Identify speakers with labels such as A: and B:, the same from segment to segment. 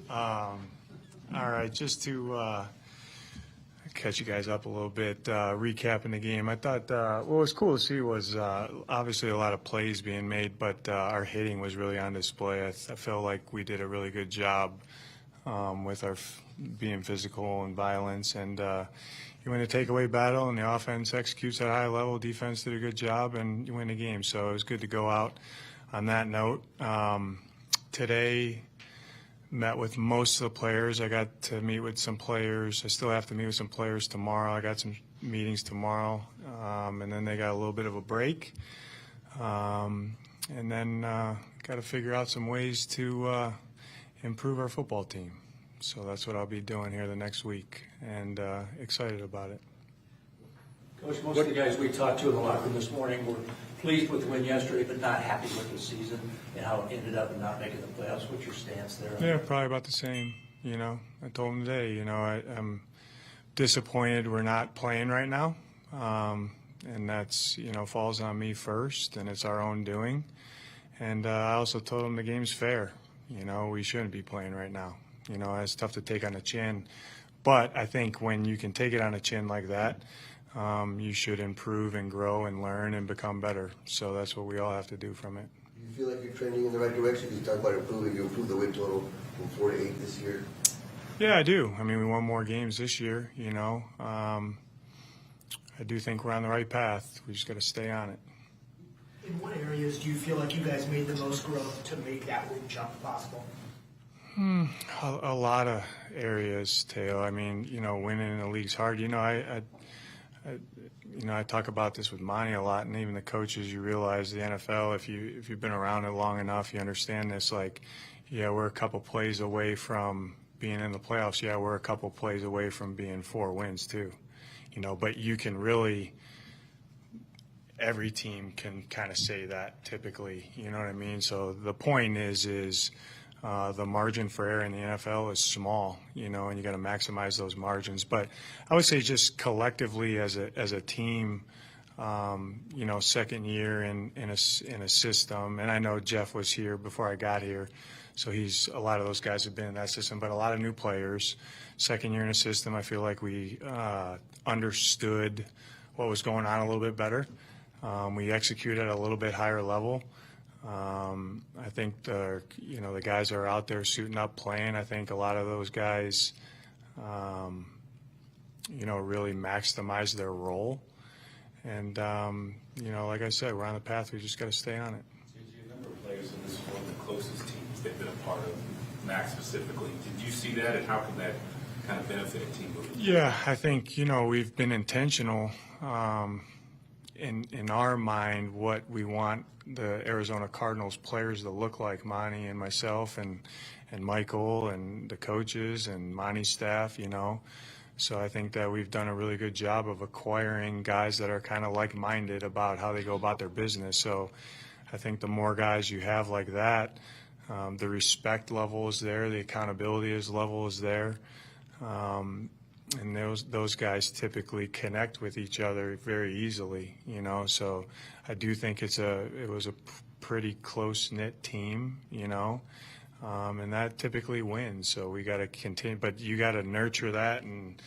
A: All right, just to catch you guys up a little bit, recapping the game. I thought what was cool to see was obviously a lot of plays being made, but our hitting was really on display. I felt like we did a really good job with our being physical and violence. And you win a takeaway battle, and the offense executes at a high level. Defense did a good job, and you win the game. So it was good to go out on that note. Today, met with most of the players. I got to meet with some players. I still have to meet with some players tomorrow. I got some meetings tomorrow, and then they got a little bit of a break. And then got to figure out some ways to improve our football team. So that's what I'll be doing here the next week, and excited about it.
B: Coach, most of the guys we talked to in the locker room this morning were pleased with the win yesterday, but not happy with the season and how it ended up and not making the playoffs. What's your stance there?
A: Yeah, probably about the same. I told them today, I'm disappointed we're not playing right now. And that's, falls on me first, and it's our own doing. And I also told them the game's fair. We shouldn't be playing right now. It's tough to take on the chin. But I think when you can take it on the chin like that, you should improve and grow and learn and become better. So that's what we all have to do from it.
C: Do you feel like you're trending in the right direction? You talk about improving. You improved the win total from 4 to 8 this year.
A: Yeah, I do. I mean, we won more games this year, I do think we're on the right path. We just got to stay on it.
D: In what areas do you feel like you guys made the most growth to make that win jump possible?
A: A lot of areas, Teo. I mean, winning in the league's hard. I talk about this with Monty a lot, and even the coaches. You realize the NFL, if you've been around it long enough, you understand this. Like, yeah, we're a couple plays away from being in the playoffs. Yeah, we're a couple plays away from being 4 wins too. But you can really, every team can kind of say that typically. You know what I mean? So the point is the margin for error in the NFL is small, and you got to maximize those margins. But I would say just collectively as a team, second year in a system, and I know Jeff was here before I got here, so a lot of those guys have been in that system, but a lot of new players. Second year in a system, I feel like we understood what was going on a little bit better. We executed at a little bit higher level. I think the guys are out there suiting up, playing. I think a lot of those guys, really maximize their role. And, like I said, we're on the path. We just got to stay on it.
E: A number of players in this one of the closest teams they've been a part of, Max specifically. Did you see that, and how can that kind of benefit a team moving?
A: Yeah, I think, we've been intentional in our mind what we want the Arizona Cardinals players to look like, Monty and myself and Michael and the coaches and Monty's staff, So I think that we've done a really good job of acquiring guys that are kind of like-minded about how they go about their business. So I think the more guys you have like that, the respect level is there, the accountability level is there. And those guys typically connect with each other very easily, So I do think it was a pretty close-knit team, and that typically wins. So we got to continue, but you got to nurture that, and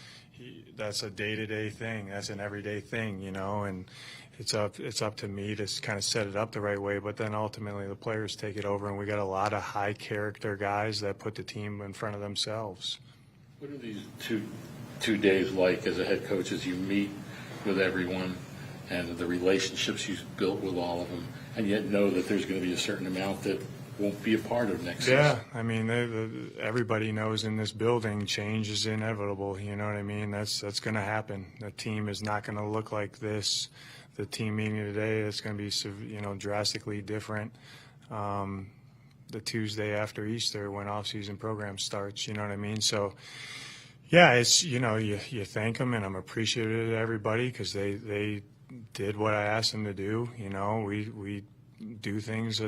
A: that's a day-to-day thing. That's an everyday thing, and it's up to me to kind of set it up the right way. But then ultimately the players take it over, and we got a lot of high-character guys that put the team in front of themselves.
F: What are these two days like as a head coach as you meet with everyone and the relationships you've built with all of them, and yet know that there's going to be a certain amount that won't be a part of next season?
A: Yeah, I mean, everybody knows in this building change is inevitable. You know what I mean? That's going to happen. The team is not going to look like this. The team meeting today is going to be, drastically different. The Tuesday after Easter when off-season program starts, you know what I mean? So, yeah, it's, you thank them, and I'm appreciative to everybody because they did what I asked them to do. We do things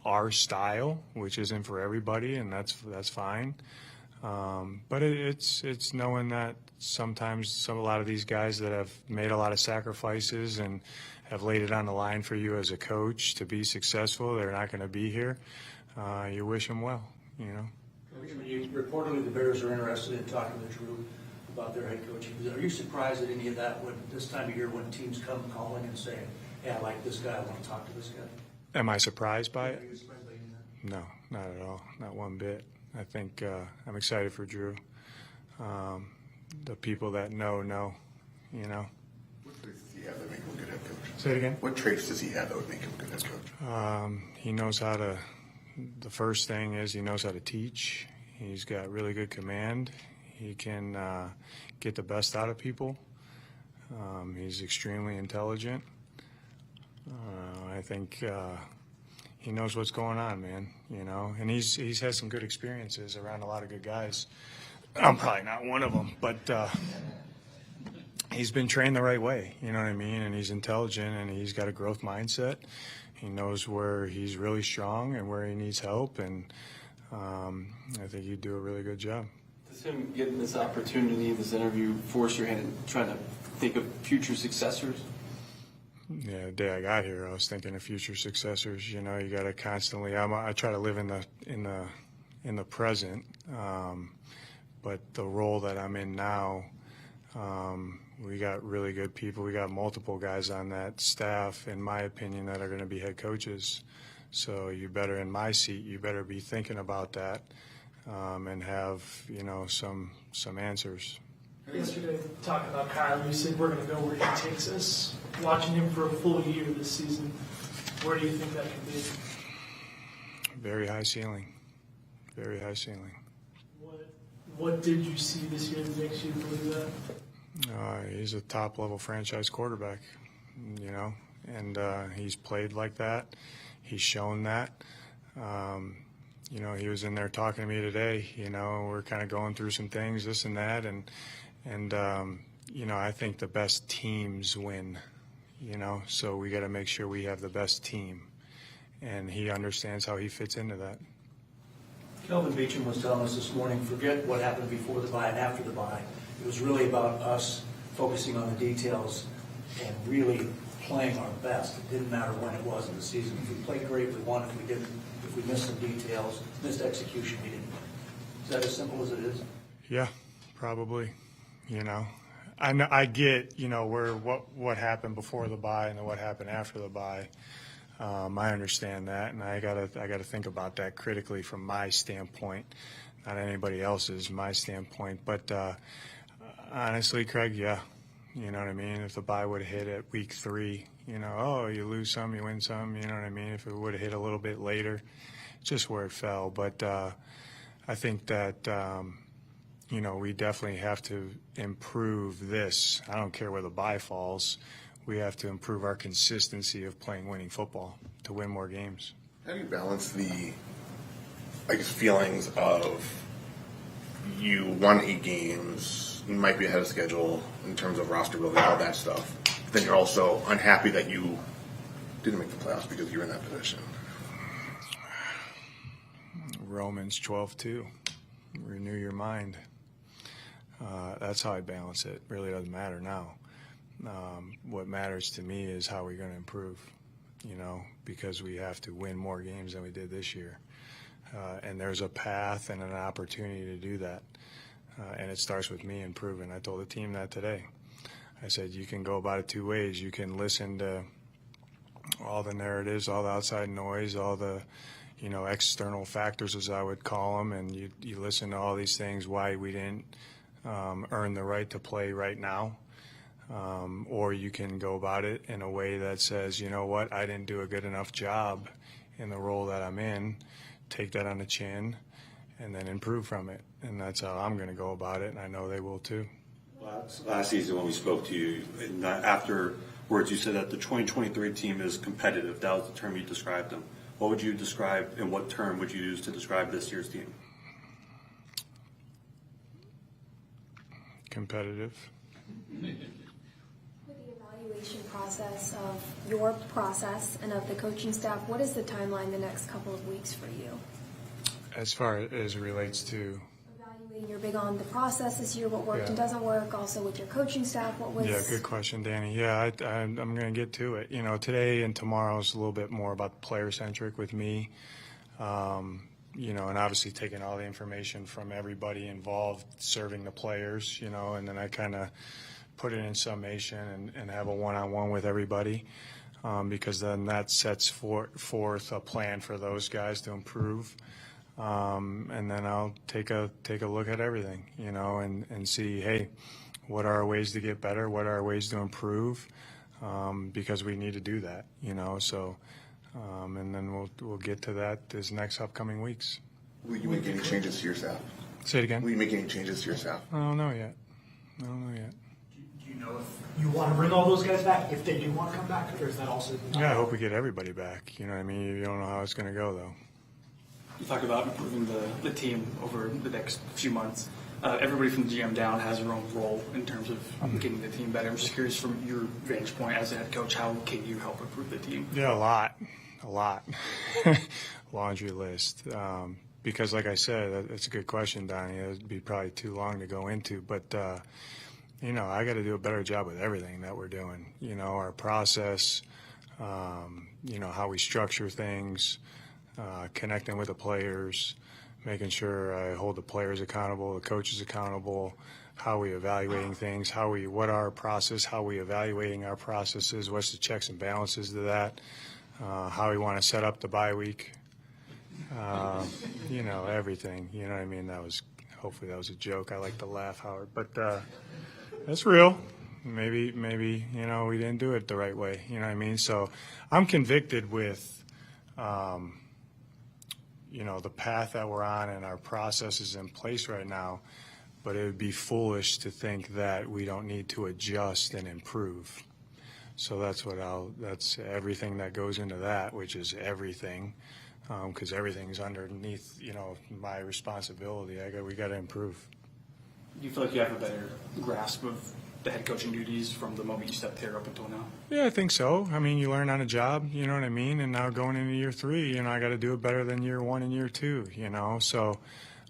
A: our style, which isn't for everybody, and that's fine. But it's knowing that sometimes a lot of these guys that have made a lot of sacrifices and have laid it on the line for you as a coach to be successful, they're not going to be here. You wish them well, you know.
B: Reportedly, the Bears are interested in talking to Drew about their head coaching. Are you surprised at any of that when this time of year when teams come calling and saying, "Hey, I like this guy. I want to talk to this guy"?
A: Am I surprised by it?
B: Are you surprised by any of that?
A: No, not at all. Not one bit. I think I'm excited for Drew. The people that know, you know.
G: What traits does he have that make him a good head coach?
A: Say it again.
G: What traits does he have that would make him a good head coach?
A: He knows how to, the first thing is he knows how to teach. He's got really good command. He can get the best out of people. He's extremely intelligent. I think he knows what's going on, man, you know, and he's had some good experiences around a lot of good guys. I'm probably not one of them, but he's been trained the right way, you know what I mean? And he's intelligent and he's got a growth mindset. He knows where he's really strong and where he needs help, and I think he'd do a really good job.
H: Does him getting this opportunity, this interview, force your hand in trying to think of future successors?
A: Yeah, the day I got here, I was thinking of future successors. You know, you got to constantly. I try to live in the present, but the role that I'm in now, we got really good people. We got multiple guys on that staff, in my opinion, that are going to be head coaches. So you better, in my seat, you better be thinking about that and have, you know, some answers.
I: Yesterday, talking about Kyle, you said we're going to go where he takes us. Watching him for a full year this season, where do you think that can be?
A: Very high ceiling. Very high ceiling.
I: What did you see this year that makes you believe that?
A: He's a top-level franchise quarterback, you know, and he's played like that. He's shown that. You know, he was in there talking to me today. You know, we're kind of going through some things, this and that, and you know, I think the best teams win. You know, so we got to make sure we have the best team, and he understands how he fits into that.
B: Kelvin Beacham was telling us this morning, forget what happened before the bye and after the bye. It was really about us focusing on the details and really playing our best. It didn't matter when it was in the season. If we played great, we won. If we didn't, if we missed some details, missed execution, we didn't win. Is that as simple as it is?
A: Yeah, probably. You know, I get, you know, where what happened before the bye and then what happened after the bye. I understand that, and I gotta think about that critically from my standpoint, not anybody else's, my standpoint. But honestly, Craig, yeah, you know what I mean. If the bye would have hit at week 3, you know, oh, you lose some, you win some, you know what I mean. If it would have hit a little bit later, just where it fell. But I think that you know, we definitely have to improve this. I don't care where the bye falls. We have to improve our consistency of playing winning football to win more games.
G: How do you balance the, I guess, feelings of you won 8 games, you might be ahead of schedule in terms of roster building, all that stuff, but then you're also unhappy that you didn't make the playoffs because you're in that position?
A: Romans 12:2, renew your mind. That's how I balance it. Really doesn't matter now. What matters to me is how we're going to improve, you know, because we have to win more games than we did this year. And there's a path and an opportunity to do that. And it starts with me improving. I told the team that today. I said, you can go about it 2 ways. You can listen to all the narratives, all the outside noise, all the, you know, external factors, as I would call them, and you listen to all these things, why we didn't earn the right to play right now. Or you can go about it in a way that says, you know what, I didn't do a good enough job in the role that I'm in, take that on the chin, and then improve from it. And that's how I'm going to go about it, and I know they will too.
J: Last season when we spoke to you, and afterwards you said that the 2023 team is competitive. That was the term you described them. What would you describe, and what term would you use to describe this year's team?
A: Competitive.
K: Evaluation process of your process and of the coaching staff, what is the timeline the next couple of weeks for you?
A: As far as it relates to?
K: Evaluating, you're big on the process this year, what worked and doesn't work, also with your coaching staff, what was...
A: Yeah, good question, Danny. Yeah, I'm going to get to it. You know, today and tomorrow is a little bit more about player-centric with me. and obviously taking all the information from everybody involved serving the players, and then I kind of put it in summation and have a one-on-one with everybody, because then that sets forth a plan for those guys to improve. And then I'll take a look at everything, and see, hey, what are our ways to get better? What are our ways to improve? Because we need to do that, so, and then we'll get to that this next upcoming weeks.
G: Will you make any changes to your staff?
A: Say it again.
G: Will you make any changes to your staff?
A: I don't know yet.
D: Do you know if you want to bring all those guys back, if they do want to come back, or is that also?
A: Yeah, I hope we get everybody back. You know what I mean? You don't know how it's going to go, though.
L: You talked about improving the team over the next few months. Everybody from the GM down has their own role in terms of getting the team better. I'm just curious, from your vantage point as a head coach, how can you help improve the team?
A: Yeah, a lot. Laundry list. Because, like I said, that's a good question, Donnie. It would be probably too long to go into. But, I got to do a better job with everything that we're doing. Our process, how we structure things, connecting with the players, making sure I hold the players accountable, the coaches accountable, how we evaluating things, what our process, how we evaluating our processes, what's the checks and balances to that, how we want to set up the bye week, everything. You know what I mean? Hopefully that was a joke. I like to laugh, Howard, but that's real. Maybe we didn't do it the right way. You know what I mean? So I'm convicted with the path that we're on and our processes in place right now, but it would be foolish to think that we don't need to adjust and improve. So that's everything that goes into that, which is everything, because everything's underneath, my responsibility. We got to improve.
L: Do you feel like you have a better grasp of the head coaching duties from the moment you stepped here up until now?
A: Yeah, I think so. I mean, you learn on a job, you know what I mean? And now going into year 3, I got to do it better than year 1 and year 2, So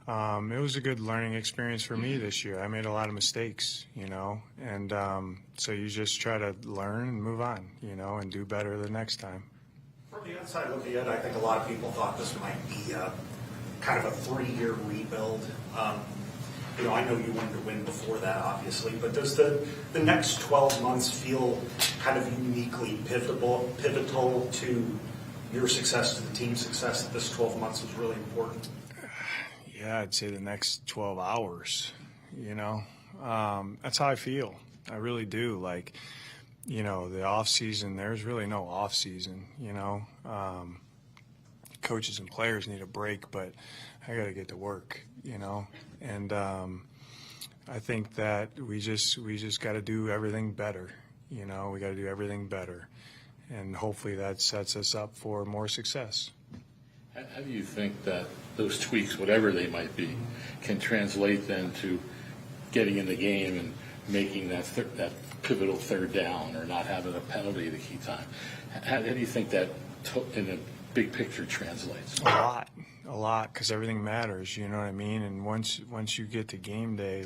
A: it was a good learning experience for me this year. I made a lot of mistakes, and so you just try to learn and move on, and do better the next time.
M: From the outside looking in, I think a lot of people thought this might be kind of a 3-year rebuild. I know you wanted to win before that, obviously, but does the next 12 months feel kind of uniquely pivotal to your success, to the team's success, that this 12 months was really important?
A: Yeah, I'd say the next 12 hours, That's how I feel. I really do. The off season, there's really no off season, Coaches and players need a break, but I got to get to work, And I think that we just got to do everything better, We got to do everything better, and hopefully that sets us up for more success.
F: How do you think that those tweaks, whatever they might be, can translate then to getting in the game and making that pivotal third down, or not having a penalty the key time? How do you think that in a big picture translates?
A: A lot, because everything matters, you know what I mean? And once you get to game day,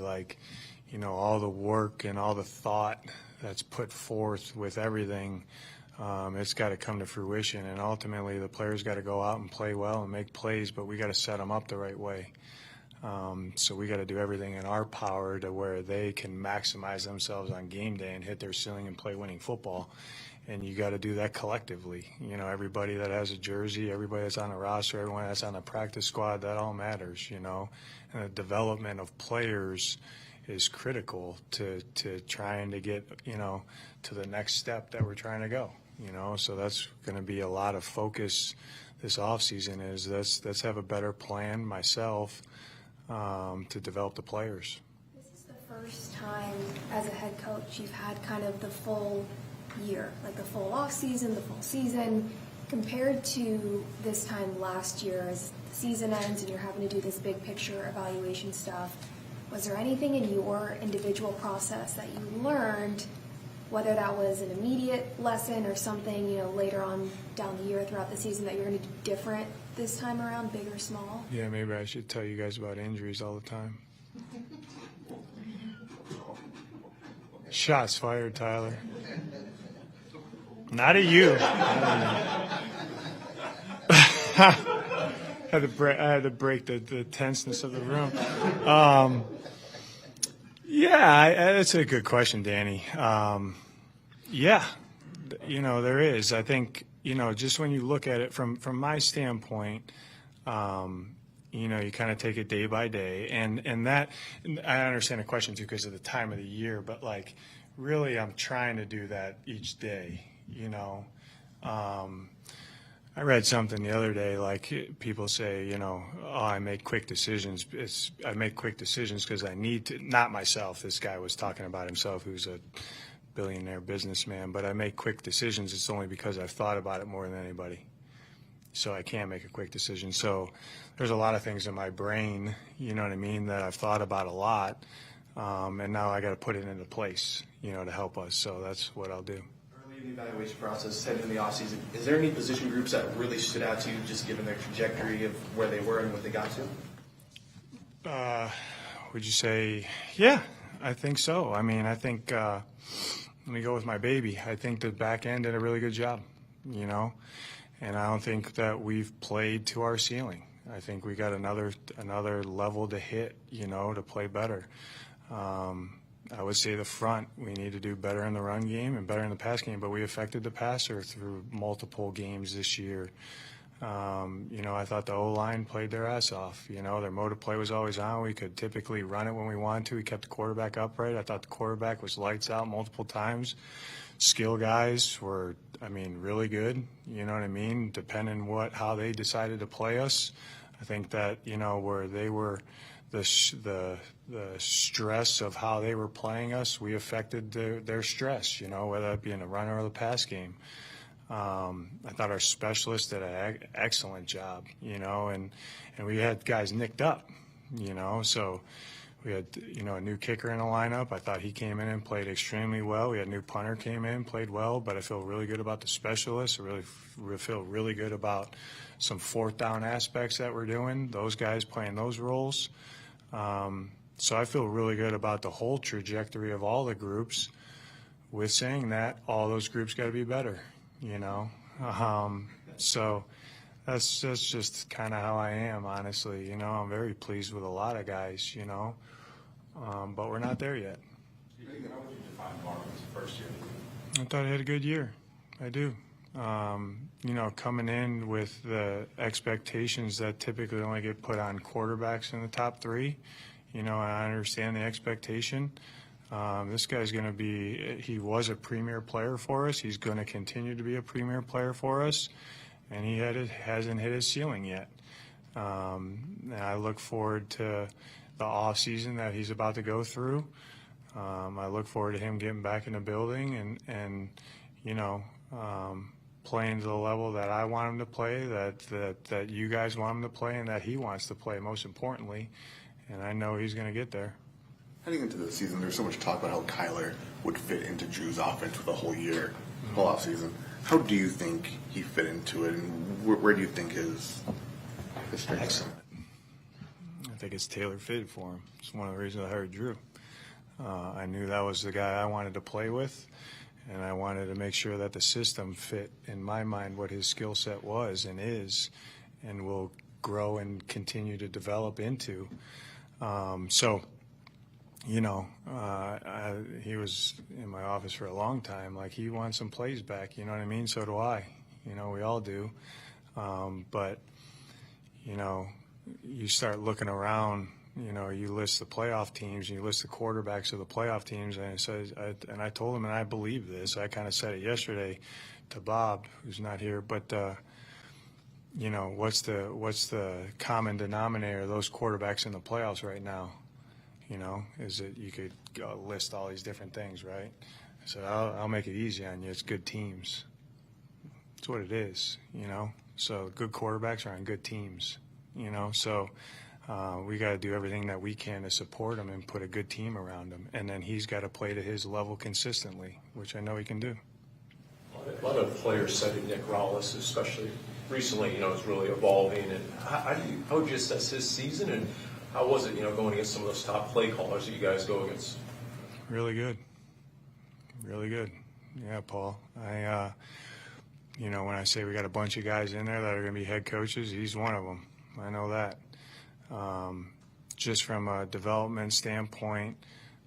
A: all the work and all the thought that's put forth with everything, it's got to come to fruition. And ultimately, the players got to go out and play well and make plays, but we got to set them up the right way. So we got to do everything in our power to where they can maximize themselves on game day and hit their ceiling and play winning football. And you got to do that collectively. Everybody that has a jersey, everybody that's on a roster, everyone that's on a practice squad, that all matters, And the development of players is critical to trying to get, to the next step that we're trying to go, So that's going to be a lot of focus this offseason is let's have a better plan, myself, to develop the players.
K: This is the first time as a head coach you've had kind of the full year, like the full off season, the full season, compared to this time last year as the season ends and you're having to do this big picture evaluation stuff. Was there anything in your individual process that you learned, whether that was an immediate lesson or something, later on down the year throughout the season that you're going to do different this time around, big or small?
A: Yeah, maybe I should tell you guys about injuries all the time. Shots fired, Tyler. Not at you. I had to break the tenseness of the room. Yeah, that's a good question, Danny. Yeah, there is. I think, just when you look at it from my standpoint, you kind of take it day by day, and that, I understand the question too because of the time of the year, but like really I'm trying to do that each day, I read something the other day, like people say, I make quick decisions. I make quick decisions because I need to, not myself. This guy was talking about himself, who's a billionaire businessman, but I make quick decisions. It's only because I've thought about it more than anybody. So I can't make a quick decision. So there's a lot of things in my brain, you know what I mean, that I've thought about a lot. And now I got to put it into place, to help us. So that's what I'll do.
L: Early in the evaluation process, heading in the offseason, is there any position groups that really stood out to you, just given their trajectory of where they were and what they got to?
A: Would you say, yeah, I think so. I mean, I think, let me go with my baby. I think the back end did a really good job, and I don't think that we've played to our ceiling. I think we got another level to hit, to play better. I would say the front, we need to do better in the run game and better in the pass game, but we affected the passer through multiple games this year. I thought the O-line played their ass off. Their mode of play was always on. We could typically run it when we wanted to. We kept the quarterback upright. I thought the quarterback was lights out multiple times. Skill guys were, really good. You know what I mean? Depending how they decided to play us. I think that, where they were, the stress of how they were playing us, we affected their stress, whether it be in the run or the pass game. I thought our specialists did an excellent job, and we had guys nicked up, so we had, a new kicker in the lineup. I thought he came in and played extremely well. We had a new punter came in, played well, but I feel really good about the specialists. I really feel really good about some fourth down aspects that we're doing, those guys playing those roles. So I feel really good about the whole trajectory of all the groups. With saying that, all those groups got to be better, So that's just kind of how I am, honestly. I'm very pleased with a lot of guys, but we're not there yet.
E: How would you define Marvin's first year?
A: I thought he had a good year. I do. Coming in with the expectations that typically only get put on quarterbacks in the top three, I understand the expectation. This guy's going to he was a premier player for us. He's going to continue to be a premier player for us, and he hasn't hit his ceiling yet. And I look forward to the off season that he's about to go through. I look forward to him getting back in the building and playing to the level that I want him to play, that you guys want him to play, and that he wants to play, most importantly. And I know he's going to get there.
G: Heading into the season, there's so much talk about how Kyler would fit into Drew's offense for the whole year, whole offseason. How do you think he fit into it, and where do you think his strengths?
A: Excellent. I think it's tailor-fitted for him. It's one of the reasons I hired Drew. I knew that was the guy I wanted to play with, and I wanted to make sure that the system fit, in my mind, what his skill set was and is and will grow and continue to develop into. He was in my office for a long time. Like, he wants some plays back, you know what I mean? So do I. We all do. But you start looking around, you list the playoff teams, and you list the quarterbacks of the playoff teams, and I told him, and I believe this, I kind of said it yesterday to Bob, who's not here, but what's the common denominator of those quarterbacks in the playoffs right now? Is it, you could list all these different things, right? So I'll make it easy on you. It's good teams. That's what it is, So good quarterbacks are on good teams, So we got to do everything that we can to support him and put a good team around him. And then he's got to play to his level consistently, which I know he can do.
N: A lot of players cited Nick Rallis, especially recently, is really evolving. And how would you assess his season, and how was it, going against some of those top play callers that you guys go against?
A: Really good. Really good. Yeah, Paul. When I say we got a bunch of guys in there that are going to be head coaches, he's one of them. I know that. Just from a development standpoint,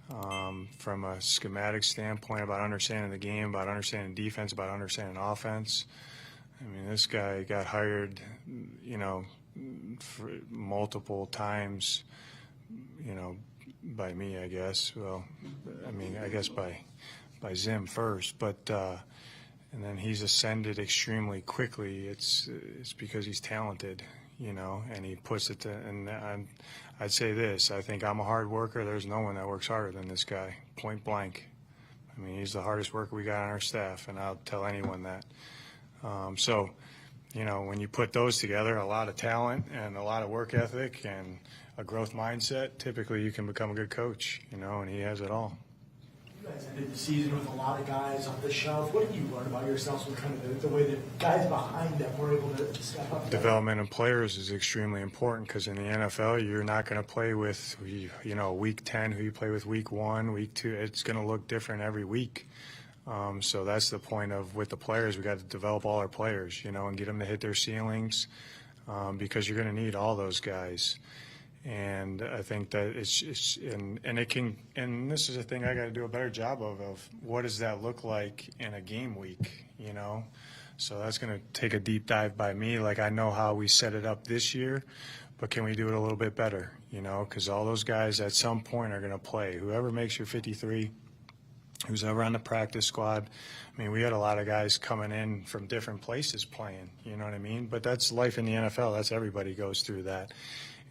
A: from a schematic standpoint, about understanding the game, about understanding defense, about understanding offense. I mean, this guy got hired, for multiple times, by me, I guess. Well, I mean, I guess by Zim first, but and then he's ascended extremely quickly. It's because he's talented, and he puts it to. And I'd say this: I think I'm a hard worker. There's no one that works harder than this guy, point blank. I mean, he's the hardest worker we got on our staff, and I'll tell anyone that. So, when you put those together, a lot of talent and a lot of work ethic and a growth mindset, typically you can become a good coach, and he has it all.
D: You guys ended the season with a lot of guys on the shelf. What did you learn about yourselves and kind of the way that guys behind them were able to step up?
A: Development of players is extremely important because in the NFL, you're not going to play with, week 10, who you play with week 1, week 2. It's going to look different every week. So that's the point of with the players, we got to develop all our players, and get them to hit their ceilings because you're going to need all those guys. And I think that and this is a thing I got to do a better job of what does that look like in a game week, So that's going to take a deep dive by me. Like I know how we set it up this year, but can we do it a little bit better, because all those guys at some point are going to play. Whoever makes your 53, who's ever on the practice squad. I mean, we had a lot of guys coming in from different places playing, you know what I mean? But that's life in the NFL. That's everybody goes through that.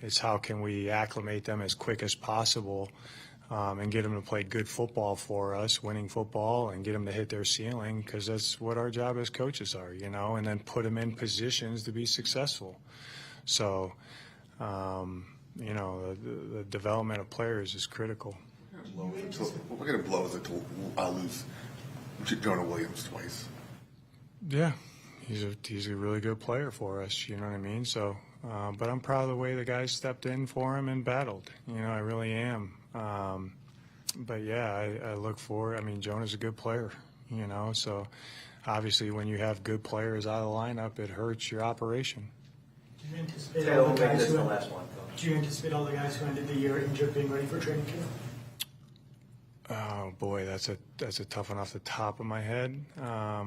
A: It's how can we acclimate them as quick as possible and get them to play good football for us, winning football, and get them to hit their ceiling because that's what our job as coaches are, and then put them in positions to be successful. So, the development of players is critical.
G: We're going to blow it to lose Jonah Williams twice.
A: Yeah, he's a really good player for us. You know what I mean? So, but I'm proud of the way the guys stepped in for him and battled. I really am. But yeah, I look forward. I mean, Jonah's a good player. So obviously when you have good players out of the lineup, it hurts your operation.
D: Do you anticipate all the guys who ended the year injured being ready for training camp?
A: Oh boy, that's a tough one off the top of my head. I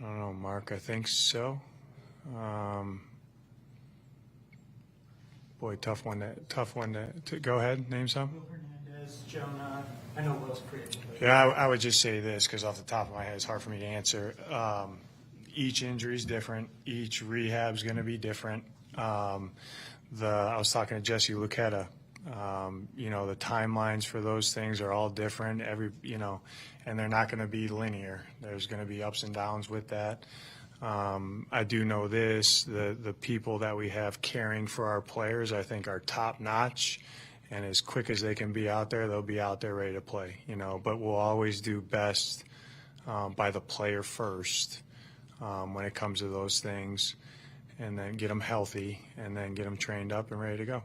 A: don't know, Mark. I think so. Boy, tough one to go ahead. Name some.
D: Will Hernandez, Jonah. I know Will's free agent.
A: Yeah, I would just say this because off the top of my head, it's hard for me to answer. Each injury is different. Each rehab's going to be different. I was talking to Jesse Lucchetta. The timelines for those things are all different. And they're not going to be linear. There's going to be ups and downs with that. I do know this: the people that we have caring for our players, I think, are top notch. And as quick as they can be out there, they'll be out there ready to play. But we'll always do best by the player first when it comes to those things, and then get them healthy, and then get them trained up and ready to go.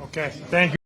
A: Okay, thank you.